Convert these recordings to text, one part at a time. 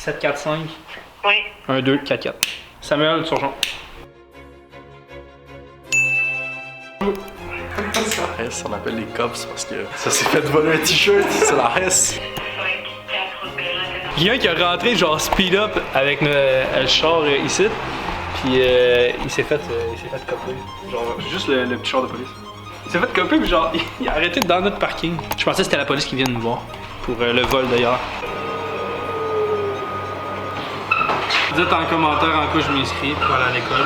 745. Oui. 1244. Samuel Turgeon. La S, on appelle les cops parce que ça s'est fait voler un t-shirt, c'est la S. Il y a un qui a rentré genre speed up avec le char ici, puis il s'est fait coper. Genre juste le petit char de police. Il s'est fait coper puis genre il a arrêté dans notre parking. Je pensais que c'était la police qui vient nous voir pour le vol d'ailleurs. Dites en commentaire en quoi je m'inscris pour aller à l'école.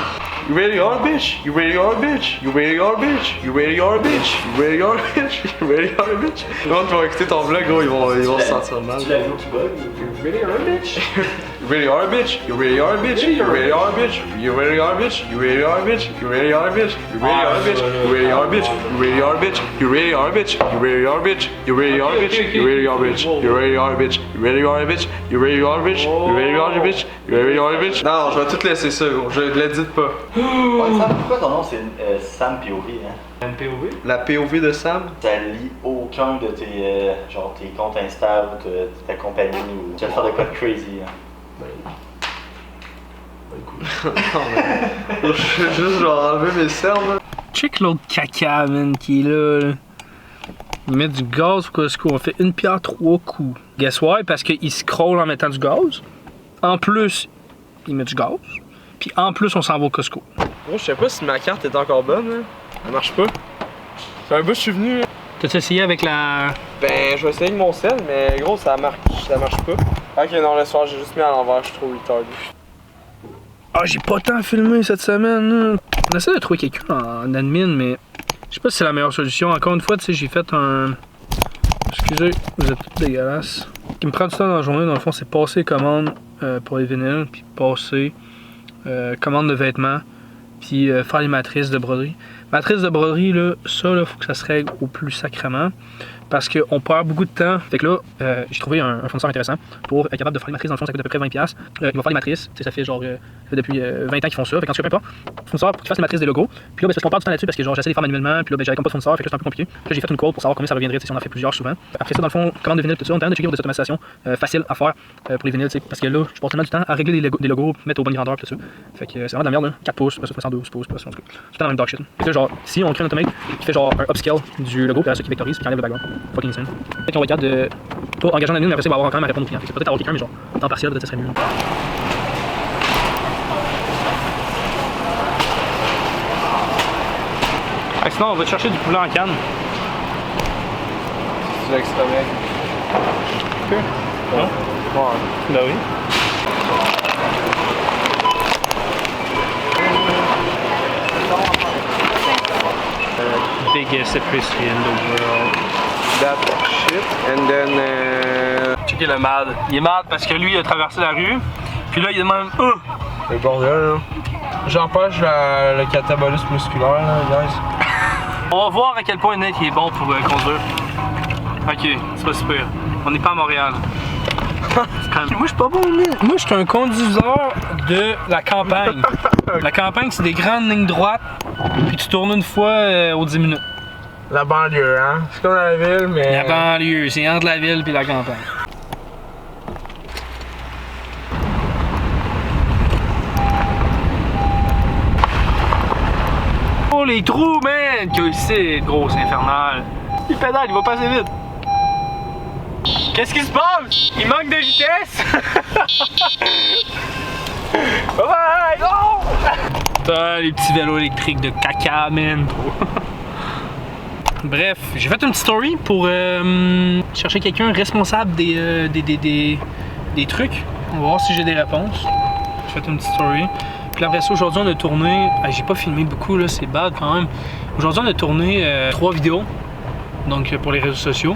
You really are, bitch. You really are, bitch. You really are, bitch. You really are, bitch. You really are, bitch. You really are, bitch. Les gens qui vont écouter ton vlog, gros, ils vont se sentir mal. Tu l'as vu qui bug? You really are, bitch. You really are, bitch. You really are, bitch. You really are, bitch. You really are, bitch. You really are, bitch. You really are, bitch. You really are, bitch. You really are, bitch. You really are, bitch. You really are, bitch. You really are, bitch. You really are, bitch. You really are, bitch. You really are, bitch. You really are, bitch. You really are, bitch. You really are, bitch. You really are, bitch. Non, je vais tout laisser ça, gros. Je l'édite pas. Ouais, Sam, pourquoi ton nom c'est Sam POV, hein? MPOV? La POV de Sam? Ça lit aucun de tes, genre, tes comptes Insta ou de ta compagnie ou tu vas faire de quoi de crazy, hein? Non, mais. Je vais juste genre enlever mes cernes, là. Check l'autre caca, man, qui est là. Il met du gaz au Costco. On fait une pierre 3 coups. Guess why? Parce qu'il scroll en mettant du gaz. En plus, il met du gaz. Puis en plus, on s'en va au Costco. Gros, je sais pas si ma carte est encore bonne, hein. Elle marche pas. C'est un bout, je suis venu. T'as-tu essayé avec la. Ben, je vais essayer avec mon sel, mais gros, ça marche pas. Ok, non, le soir, j'ai juste mis à l'envers, je suis trop retardé. Ah, j'ai pas tant filmé cette semaine. Là. On essaie de trouver quelqu'un en admin, mais je sais pas si c'est la meilleure solution. Encore une fois, tu sais, j'ai fait un. Excusez, vous êtes tous dégueulasses. Ce qui me prend du temps dans la journée, dans le fond, c'est passer commande pour les vinyles, puis passer commande de vêtements, puis faire les matrices de broderie. Matrice de broderie, là, ça, là, faut que ça se règle au plus sacrement. Parce qu'on perd beaucoup de temps. Fait que là, j'ai trouvé un fournisseur intéressant pour être capable de faire les matrices. Dans le fond, ça coûte à peu près 20$. Il va faire les matrices. Ça fait genre depuis 20 ans qu'ils font ça. Fait qu'en tout cas, peu importe. Fournisseur pour qu'il fasse les matrices des logos. Puis là, ben, c'est parce qu'on perd du temps là-dessus parce que genre j'essaie de les faire manuellement. Puis là, ben, j'avais comme pas de fournisseur. Fait que là, c'est un peu compliqué. Puis là, j'ai fait une quote pour savoir combien ça reviendrait si on en fait plusieurs souvent. Après ça, dans le fond, commande de vinyle, tout ça, on est en train de checker pour des automatisations faciles à faire pour les vinyles. Parce que là, je passe tellement du temps à régler des logos, mettre au bon grandeur, tout ça. Fait que c'est vraiment de la merde. Là. 4 pouces, après ça, 112 pouces, après ça, en tout cas. C'est dans le même dog shit. Fait que là, genre, si on crée un automate qui fait genre un upscale du logo, puis après ça qui vectorise, puis qui enlève le background. Fucking insane. Peut-être qu'on va être capable de pas engager un admin, mais après ça, il va avoir quand même à répondre aux clients. Peut-être avoir quelqu'un, mais genre, temps partiel, peut-être ça serait mieux. Sinon, on va te chercher du poulet en canne. C'est l'extra mec. Ok. Non? Ouais. Ben oui. Biggest appreciation in the world. That shit. And then. Checker le mad. Il est mad parce que lui, il a traversé la rue. Puis là, il est même. Le bordel, là. J'empêche le catabolisme musculaire, là, guys. On va voir à quel point Nate est bon pour conduire. Ok, c'est pas super. On n'est pas à Montréal. Moi, je suis pas bon, Nate. Moi, je suis un conduiseur de la campagne. La campagne, c'est des grandes lignes droites. Puis tu tournes une fois aux 10 minutes. La banlieue, hein? C'est comme la ville, mais. La banlieue, c'est entre la ville et la campagne. Oh, les trous, man! Que c'est gros, c'est infernal. Il pédale, il va pas assez vite. Qu'est-ce qui se passe? Il manque de vitesse! Bye bye! Non! Putain, les petits vélos électriques de caca, man! Bref, j'ai fait une petite story pour chercher quelqu'un responsable des trucs. On va voir si j'ai des réponses. J'ai fait une petite story. Puis après ça, aujourd'hui, on a tourné. J'ai pas filmé beaucoup, là, c'est bad quand même. Aujourd'hui, on a tourné 3 vidéos. Donc, pour les réseaux sociaux.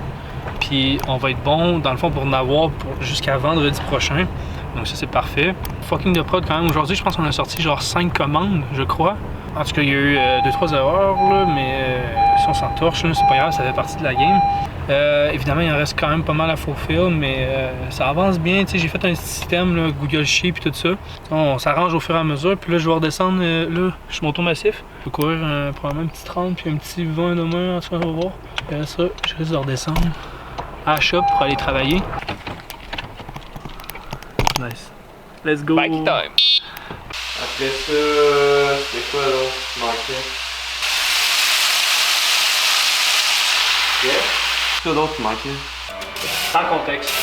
Puis, on va être bon, dans le fond, pour en avoir jusqu'à vendredi prochain. Donc, ça, c'est parfait. Fucking de prod quand même. Aujourd'hui, je pense qu'on a sorti genre 5 commandes, je crois. En tout cas, il y a eu 2-3 erreurs, là, mais si on s'en torche, c'est pas grave, ça fait partie de la game. Évidemment, il en reste quand même pas mal à fulfill, mais ça avance bien. J'ai fait un système, là, Google Sheet et tout ça. On s'arrange au fur et à mesure. Puis là, je vais redescendre. Là, je suis moto-massif. Je vais courir probablement un petit 30 puis un petit 20 demain. En tout cas, on va voir. Puis après ça, je risque de redescendre à la shop pour aller travailler. Nice. Let's go. Bike time. Après ça, c'était quoi l'autre qui manquait? Qu'est-ce que d'autre qui manquait? Sans contexte.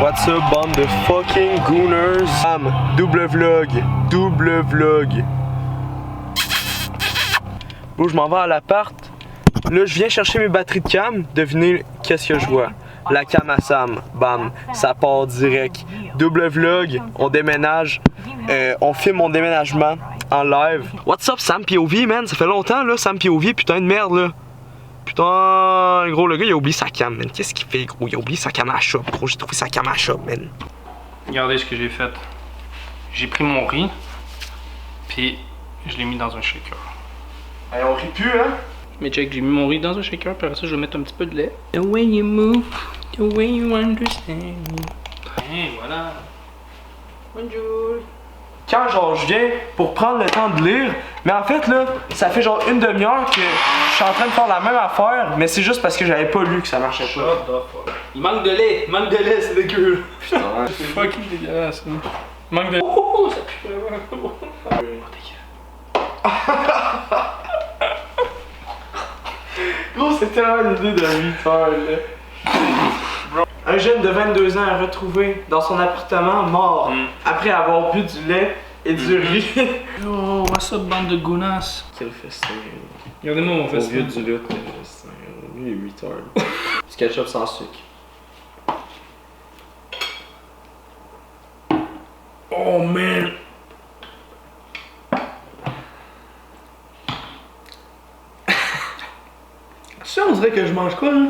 What's up, bande de fucking gooners? Double vlog. Bon, je m'en vais à l'appart. Là, je viens chercher mes batteries de cam. Devinez qu'est-ce que je vois? La cam à Sam. Bam, ça part direct. Double vlog, on déménage. On filme mon déménagement en live. What's up, Sam POV, man? Ça fait longtemps, là, Sam POV. Putain de merde, là. Putain, gros, le gars, il a oublié sa cam, man. Qu'est-ce qu'il fait, gros? Il a oublié sa cam à shop, gros. J'ai trouvé sa cam à shop, man. Regardez ce que j'ai fait. J'ai pris mon riz, puis je l'ai mis dans un shaker. Hey, on rit plus, hein? Mais check, j'ai mis mon riz dans un shaker, puis après ça, je vais mettre un petit peu de lait. The way you move, the way you understand. Et voilà. Bonjour. Quand genre je viens pour prendre le temps de lire, mais en fait là, ça fait genre une demi-heure que je suis en train de faire la même affaire, mais c'est juste parce que j'avais pas lu que ça marchait pas. What the fuck? Il manque de lait, c'est dégueu. Putain, ouais. C'est fucking dégueulasse. Hein. Il manque de lait. Oh, ça pue vraiment. Gros, c'est tellement l'idée de 8 heures là. Un jeune de 22 ans est retrouvé dans son appartement mort après avoir bu du lait et du riz. Yo, what's up, bande de gounas? Quel festin. Regardez-moi mon Au festin. vieux du lutte, quel festin. Lui, il est 8 heures. Du ketchup sans sucre. Oh man! Ça, on dirait que je mange quoi, là?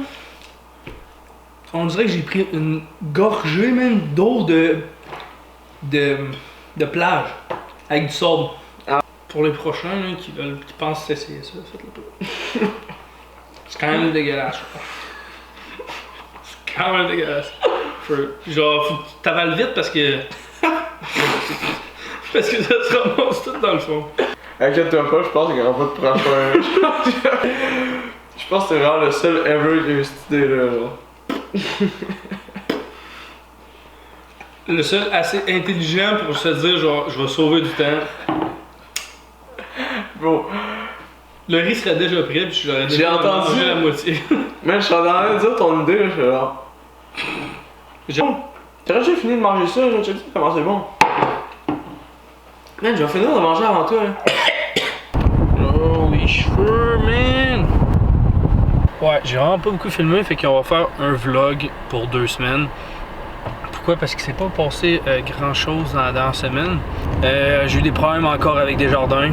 On dirait que j'ai pris une gorgée, même, d'eau de plage. Avec du sable. Ah. Pour les prochains, là, qui pensent essayer ça, faites-le pas. C'est quand même dégueulasse. C'est quand même dégueulasse. Genre, faut que tu t'avales vite parce que... parce que ça se ramasse tout dans le fond. Inquiète-toi pas, je pense qu'il y aura pas de prochain. Je pense que c'est vraiment le seul ever qui a eu cette idée-là. Le seul assez intelligent pour se dire genre je vais sauver du temps. Bro, Le riz serait déjà prêt puis j'aurais J'ai déjà entendu. mangé la moitié. man, je suis en train de dire ton idée, là, je suis là. T'aurais déjà fini de manger ça, je te dis comment c'est bon. Man, je vais finir de manger avant toi, là. Oh les cheveux, man! Ouais, j'ai vraiment pas beaucoup filmé, fait qu'on va faire un vlog pour 2 semaines. Pourquoi? Parce qu'il s'est pas passé grand chose dans la semaine. J'ai eu des problèmes encore avec Desjardins.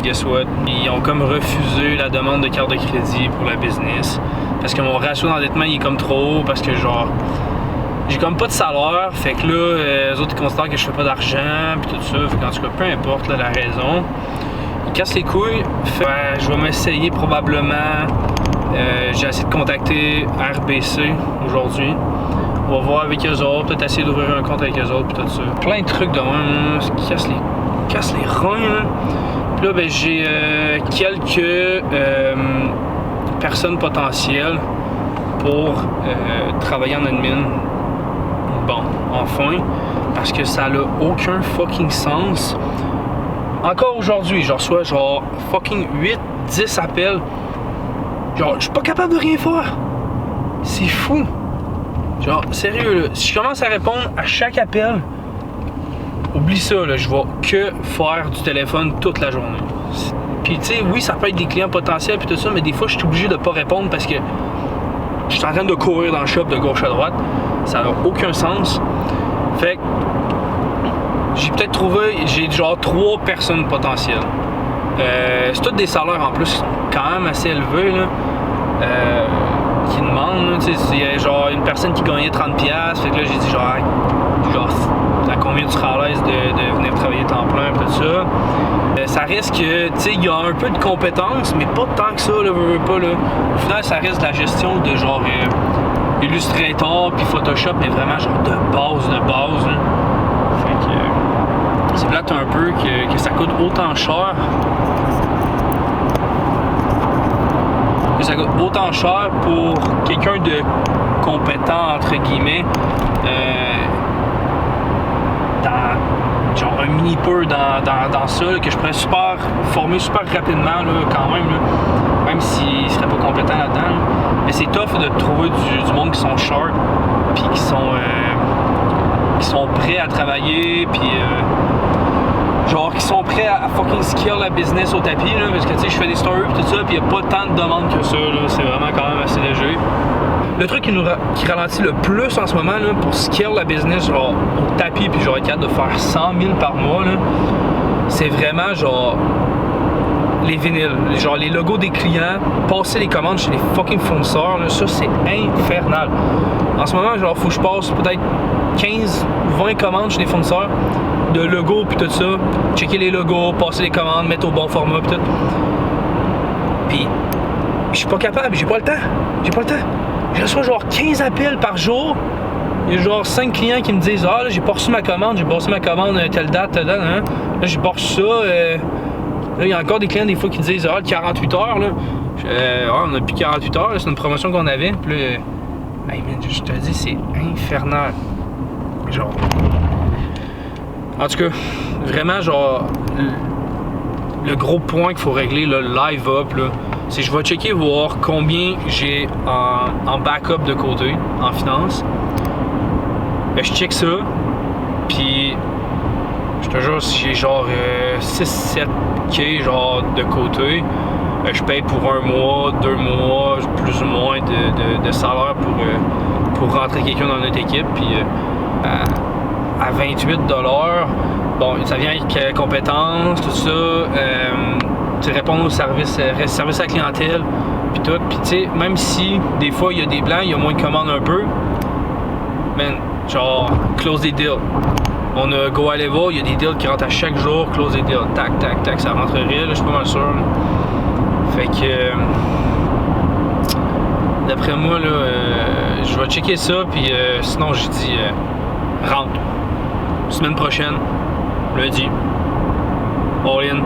Guess what? Ils ont comme refusé la demande de carte de crédit pour la business. Parce que mon ratio d'endettement il est comme trop haut, parce que genre j'ai comme pas de salaire, fait que là les autres ils considèrent que je fais pas d'argent pis tout ça, fait qu'en tout cas peu importe là, la raison. Ils cassent les couilles, fait je vais m'essayer probablement. J'ai essayé de contacter RBC aujourd'hui. On va voir avec eux autres, peut-être essayer d'ouvrir un compte avec eux autres pis tout ça. Plein de trucs de même, qui cassent les reins là. Puis là ben j'ai quelques personnes potentielles pour travailler en admin. Bon, enfin, parce que ça n'a aucun fucking sens. Encore aujourd'hui, je reçois genre fucking 8-10 appels. Genre, je suis pas capable de rien faire. C'est fou. Genre, sérieux, là, si je commence à répondre à chaque appel, oublie ça, là, je vais que faire du téléphone toute la journée. Puis tu sais, oui, ça peut être des clients potentiels puis tout ça, mais des fois, je suis obligé de pas répondre parce que je suis en train de courir dans le shop de gauche à droite. Ça n'a aucun sens. Fait que j'ai peut-être trouvé, j'ai genre 3 personnes potentielles. C'est tous des salaires en plus quand même assez élevés là. Qui demandent, tu sais, il y a genre une personne qui gagnait 30$, fait que là j'ai dit genre à combien tu seras à l'aise de venir travailler temps plein, tout ça. Ça reste que, tu sais, il y a un peu de compétences, mais pas tant que ça, là, pas, là. Au final, ça reste de la gestion de genre Illustrator puis Photoshop, mais vraiment genre de base, là. Fait que c'est plate un peu que ça coûte autant cher. Que ça coûte autant cher pour quelqu'un de compétent, entre guillemets, dans genre un mini peu dans ça, là, que je pourrais former super rapidement là, quand même, là, même s'il ne serait pas compétent là-dedans. Là. Mais c'est tough de trouver du monde qui sont sharp, puis qui sont prêts à travailler, puis genre qui sont prêts à fucking scale la business au tapis, là, parce que tu sais, je fais des stories et tout ça, puis il n'y a pas tant de demandes que ça, là, c'est vraiment quand même assez léger. Le truc qui ralentit le plus en ce moment là, pour scale la business genre au tapis, puis genre être capable de faire 100 000 par mois, là, c'est vraiment genre les vinyles, genre les logos des clients, passer les commandes chez les fucking fournisseurs, là, ça c'est infernal. En ce moment, genre, faut que je passe peut-être 15 ou 20 commandes chez les fournisseurs de logos puis tout ça, checker les logos, passer les commandes, mettre au bon format puis tout. Puis, je suis pas capable, j'ai pas le temps. Je reçois genre 15 appels par jour. Il y a genre 5 clients qui me disent « Ah, là, j'ai pas reçu ma commande, telle date, hein. Là, j'ai pas reçu ça. Là, il y a encore des clients des fois qui disent « Ah, 48 heures, là. » On a plus 48 heures, là, c'est une promotion qu'on avait. Puis là, hey, man, je te dis, c'est infernal. Genre... En tout cas, vraiment, genre... Le gros point qu'il faut régler, le live up, là, c'est que je vais checker voir combien j'ai en backup de côté, en finance. Ben, je check ça, puis je te jure, si j'ai genre 6-7K genre de côté, je paye pour 1 mois, 2 mois, plus ou moins de salaire pour rentrer quelqu'un dans notre équipe, puis à 28$, bon, ça vient avec compétences, tout ça, tu réponds au service à la clientèle, puis tout. Puis tu sais, même si des fois il y a des blancs, il y a moins de commandes un peu, man, genre, close des deals. On a Go à Level, il y a des deals qui rentrent à chaque jour, close des deals, tac, tac, tac, ça rentrerait, là, je suis pas mal sûr. Fait que, d'après moi, là, je vais checker ça, puis sinon, j'ai dit, rentre. Semaine prochaine, lundi, all in.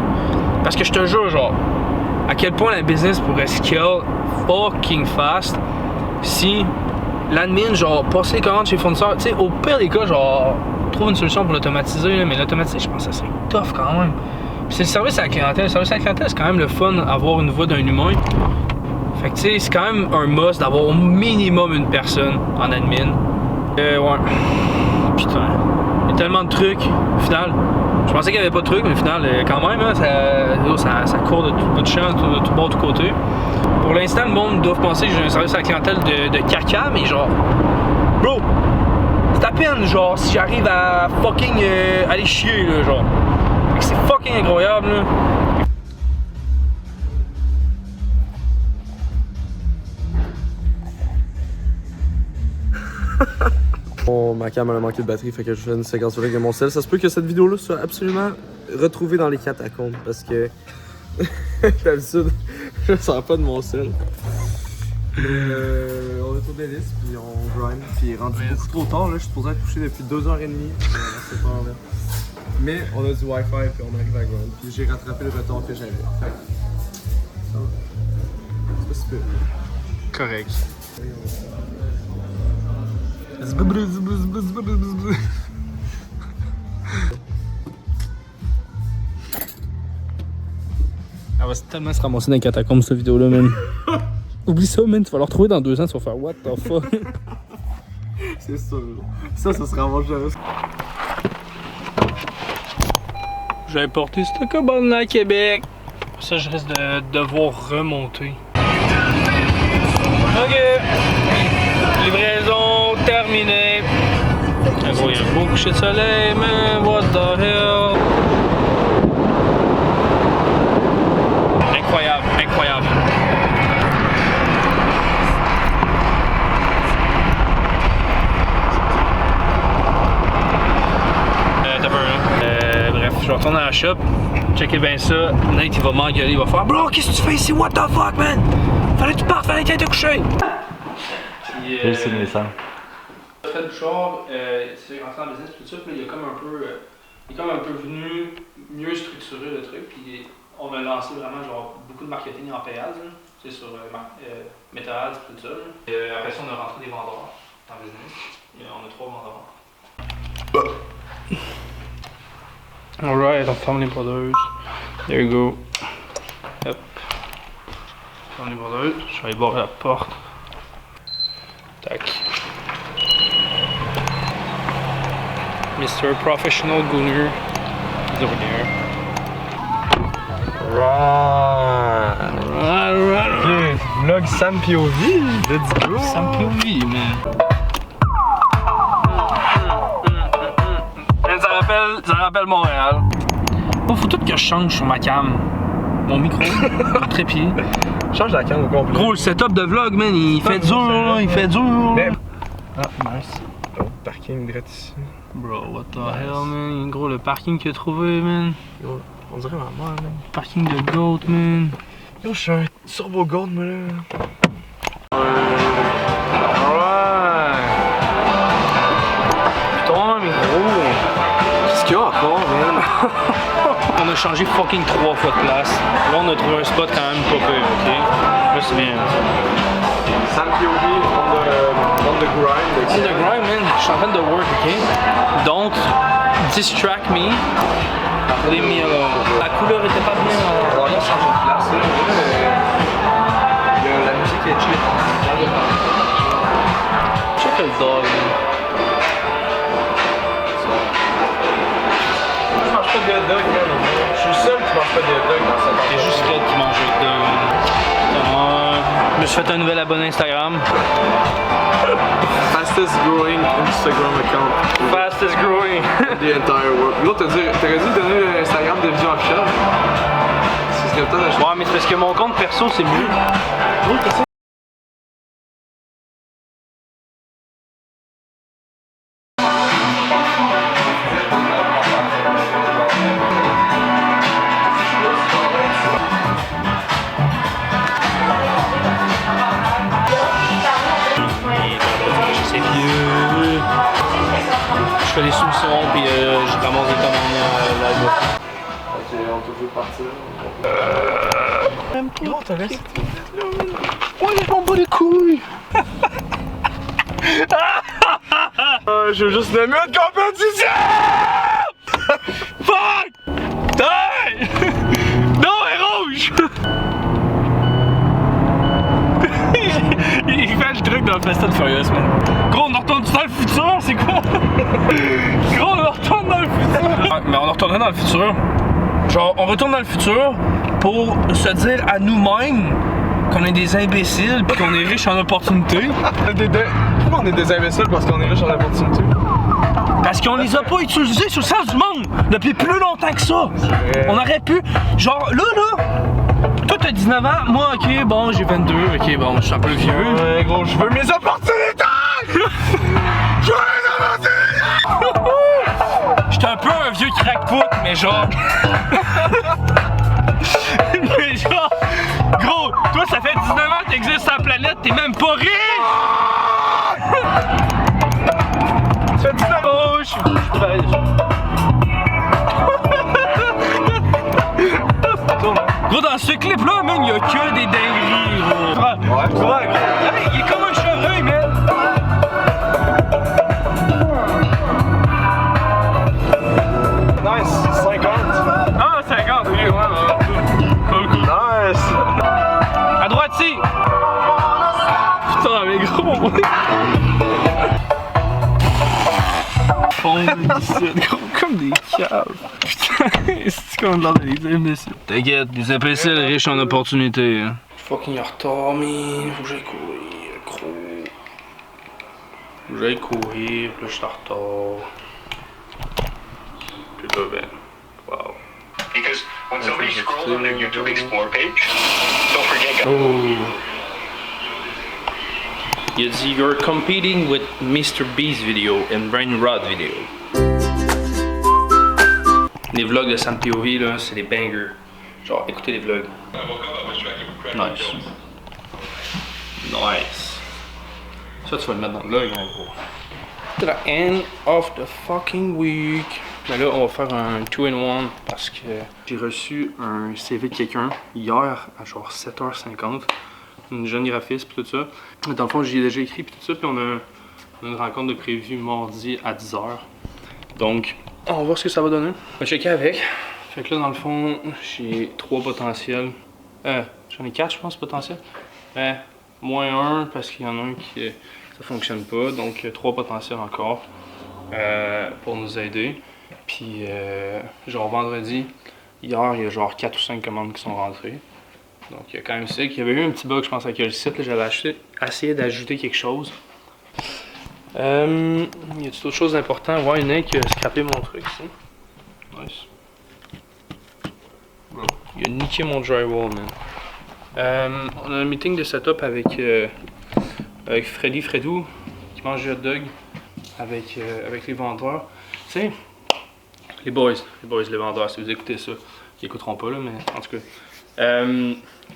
Parce que je te jure, genre, à quel point la business pourrait scale fucking fast si l'admin, genre, passer les commandes chez les fournisseurs, tu sais, au pire des cas, genre, trouve une solution pour l'automatiser, là, mais l'automatiser, je pense que ça serait tough quand même. Puis c'est le service à la clientèle. Le service à la clientèle, c'est quand même le fun d'avoir une voix d'un humain. Fait que, tu sais, c'est quand même un must d'avoir au minimum une personne en admin. Ouais. Putain. Il y a tellement de trucs, au final. Je pensais qu'il n'y avait pas de trucs, mais au final, quand même, hein, ça court de tout bout de champ, de tout bord, de tout côté. Pour l'instant, le monde doit penser que j'ai un service à la clientèle de caca, mais genre, bro, c'est à peine, genre, si j'arrive à fucking aller chier, là, genre. C'est fucking incroyable, là. Ma cam a manqué de batterie, fait que je fais une séquence avec mon sel. Ça se peut que cette vidéo-là soit absolument retrouvée dans les catacombes parce que d'habitude, je sors pas de mon sel. On est au délice, puis on grind, puis il est rendu beaucoup trop tard. Là, je suis supposé être couché depuis 2h30. C'est pas vrai. Mais on a du Wi-Fi, puis on arrive à grind. Puis j'ai rattrapé le retard que j'avais. Fait que ça va. C'est pas super. Correct. Elle va tellement se ramasser dans les catacombes cette vidéo là, man. Oublie ça, man, tu vas le retrouver dans 2 ans, tu vas faire what the fuck. C'est sûr. Ça se ramasse jamais. J'ai importé cette cabane-là à Québec. Ça, je risque de devoir remonter. Ok. Livraison terminée. En gros, il y a un beau coucher de soleil, man. What the hell? Incroyable, incroyable. shop. Checkez bien ça. Nate, il va m'engueuler, il va faire bro, qu'est-ce que tu fais ici? What the fuck, man? Fallait que tu partes, fallait que tu ailles te coucher. J'ai signé ça. Fred Bouchard, c'est rentré en business tout ça, puis il est comme un peu venu mieux structurer le truc, puis on a lancé vraiment genre beaucoup de marketing en payage, c'est sur MetaAds tout ça. Après ça, on a rentré des vendeurs dans le business. On a 3 vendeurs. Alright, on ferme les brodeuses. There you go. Hop. Ferme les brodeuses. Je vais aller barrer la porte. Tac. Mr. Professional Gooner is over there. Right. Vlog Sam POV, let's go! Sam POV, man. Ça rappelle Montréal. Oh, faut tout que je change sur ma cam. Mon micro, mon trépied. Change la cam au complet. Gros, le setup de vlog, man, il fait dur, là, il fait dur. Mais... Ah, nice. Oh, parking direct ici. Bro, what the hell, man? Gros, le parking qu'il a trouvé, man. Yo, on dirait ma mère, man. Parking de goat, man. Yo, je suis un turbo gold, moi, là. Putain, mais gros. Qu'est-ce qu'il y a encore, man? On a changé fucking 3 fois de place. Là, on a trouvé un spot quand même pas pire, ok? Là, c'est bien. Sam POV on the grind. C'est the grind, man. Je suis en train de work, ok? Don't distract me. Leave me alone. La couleur était pas bien. Alors là, on change de place, là. Il y a la musique qui est chill. Check le dog, man. Je mange pas de hot dog, man. Je suis le seul qui mange pas de hot dog dans cette C'est juste Fred qui mange le dog, man. Je me suis fait un nouvel abonné Instagram. Fastest growing Instagram account. Fastest growing. The entire world. L'autre, t'aurais dû donner l'Instagram de Vision Officielle. Ce serait le temps d'acheter. Ouais, mais c'est parce que mon compte perso, c'est mieux. C'est vieux. Je fais des sous-sons puis je ramasse des commandes là-bas. Ok, on peut toujours partir. Gros, t'as laissé. Ouais, je m'en bats les couilles. Je veux juste une autre compétition! Fuck! Die! Non, elle est rouge! Il fait le truc dans le Fast and Furious, man. Gros, on retourne dans le futur, c'est quoi? Gros, on retourne dans le futur. Mais on retournerait dans le futur. Genre, on retourne dans le futur pour se dire à nous-mêmes qu'on est des imbéciles pis qu'on est riches en opportunités. Pourquoi on est des imbéciles parce qu'on est riches en opportunités? Parce qu'on les a pas utilisés sur le sens du monde depuis plus longtemps que ça. On aurait pu, genre là, toi t'as 19 ans, moi ok, bon j'ai 22, ok bon je suis un peu vieux. Ouais gros, je veux mes opportunités! Je veux mes opportunités! J'étais un peu un vieux crackpot, mais genre... mais genre... Gros, toi ça fait 19 ans que t'existes sur la planète, t'es même pas riche! Tu fais 19 ans! Oh, je suis prêt. Gros, dans ce clip-là, man, y'a que des dingueries, gros. Ouais, gros. Hey, il est comme un chevreuil, man. Nice, 50. Ah, 50, oui, ouais. Cool. Nice. À droite, ici. Putain, mais gros. Gros, comme des caves. Putain, c'est comme de l'air des imbéciles. T'inquiète, des imbéciles riches en opportunités. Fucking en retard, mais faut que j'aille courir, gros. Faut que j'aille courir, puis là je suis en retard. Puis là, ben, wow. Because when somebody scrolls on their YouTube Explore page, don't forget. Oh. Il a dit, you're competing with Mr. Beast video and Brain Rod video. Les vlogs de Sam POV, là, c'est des bangers. Genre, écoutez les vlogs. Nice. Nice. Ça, tu vas le mettre dans le vlog, en gros. To the end of the fucking week. Mais là, on va faire un 2-in-1 parce que j'ai reçu un CV de quelqu'un hier à genre 7h50. Une jeune graphiste pis tout ça. Dans le fond, j'y ai déjà écrit pis tout ça, puis on a une rencontre de prévue mardi à 10h. Donc, on va voir ce que ça va donner. On va checker avec. Fait que là, dans le fond, j'ai 3 potentiels. J'en ai 4, je pense, potentiels. Moins 1 parce qu'il y en a un qui ça fonctionne pas. Donc, 3 potentiels encore pour nous aider. Puis, genre vendredi, hier, il y a genre 4 ou 5 commandes qui sont rentrées. Donc, il y a quand même ça. Il y avait eu un petit bug, je pense, avec le site. J'avais essayé d'ajouter quelque chose. Y a-t-il d'autres choses importantes? Ouais, il y en a qui a scrappé mon truc ici. Nice. Bro, il a niqué mon drywall, man. On a un meeting de setup avec Fredou, qui mange du hot dog avec les vendeurs. Tu sais, les boys, les vendeurs, si vous écoutez ça, ils écouteront pas là, mais en tout cas.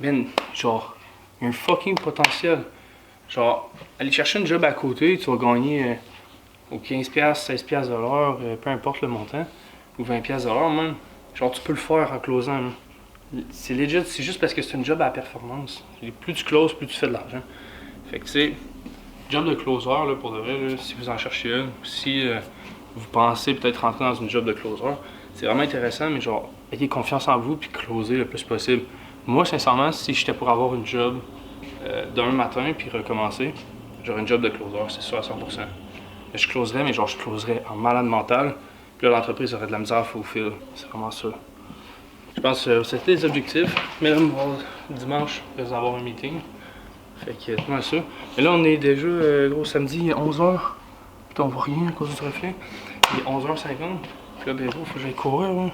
Ben, genre, il y a un fucking potentiel. Genre, aller chercher une job à côté, tu vas gagner au 15$, 16$ de l'heure, peu importe le montant, ou 20$ de l'heure, même. Genre, tu peux le faire en closant. C'est legit, c'est juste parce que c'est une job à performance. Plus tu closes, plus tu fais de l'argent. Fait que, tu sais, job de closer, là, pour de vrai, là, si vous en cherchez une, si vous pensez peut-être rentrer dans une job de closer, c'est vraiment intéressant, mais genre, ayez confiance en vous puis closer le plus possible. Moi, sincèrement, si j'étais pour avoir une job d'un matin puis recommencer, j'aurais une job de closer, c'est sûr à 100%. Mais je closerais, mais genre je closerais en malade mental. Puis là, l'entreprise aurait de la misère à fulfill. C'est vraiment ça. Je pense que c'était les objectifs. Mais là, dimanche, je vais avoir un meeting. Fait que c'est vraiment ça. Mais là, on est déjà, gros, samedi, 11h. Putain, on voit rien à cause du reflet. Il est 11h50. Puis là, ben gros, faut que j'aille courir, là.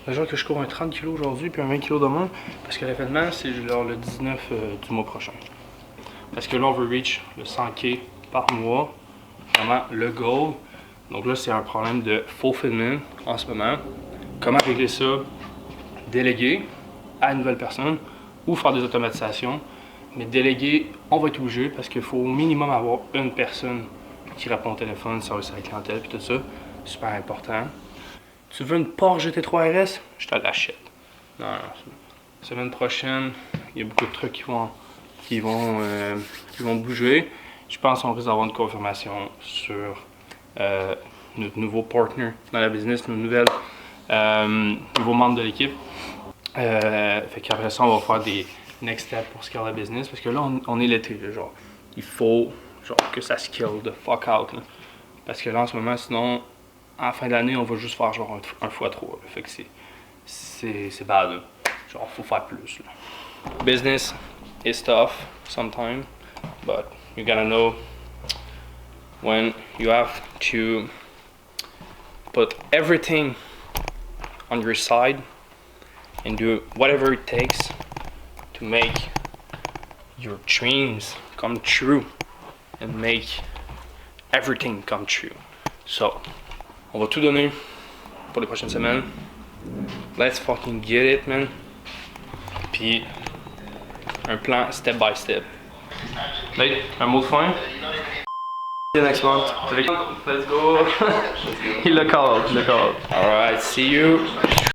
Genre que je cours un 30 kg aujourd'hui puis un 20 kg demain. Parce que l'événement, c'est genre le 19 du mois prochain. Parce que là, on veut reach le 100K par mois. Vraiment, le goal. Donc là, c'est un problème de fulfillment en ce moment. Comment régler ça? Déléguer à une nouvelle personne ou faire des automatisations. Mais déléguer, on va être obligé parce qu'il faut au minimum avoir une personne qui répond au téléphone, service à la clientèle et tout ça. Super important. Tu veux une Porsche GT3 RS? Je te l'achète. Non. Semaine prochaine, il y a beaucoup de trucs qui vont bouger. Je pense qu'on risque d'avoir une confirmation sur notre nouveau partner dans la business, nos nouveaux membres de l'équipe. Fait qu'après ça, on va faire des next steps pour scaler la business. Parce que là, on est l'été. Genre, il faut genre, que ça scale the fuck out. Là. Parce que là, en ce moment, sinon, à la fin de l'année, on va juste faire genre un x3. Là. Fait que c'est bad. Là. Genre, faut faire plus. Là. Business is tough sometimes, but you gotta know when you have to put everything on your side and do whatever it takes to make your dreams come true and make everything come true. So, on va tout donner pour les prochaines semaines. Let's fucking get it, man. Puis, un plan step by step. Nate, un mot de fin? See you next month. Let's go. He look out. Alright, see you.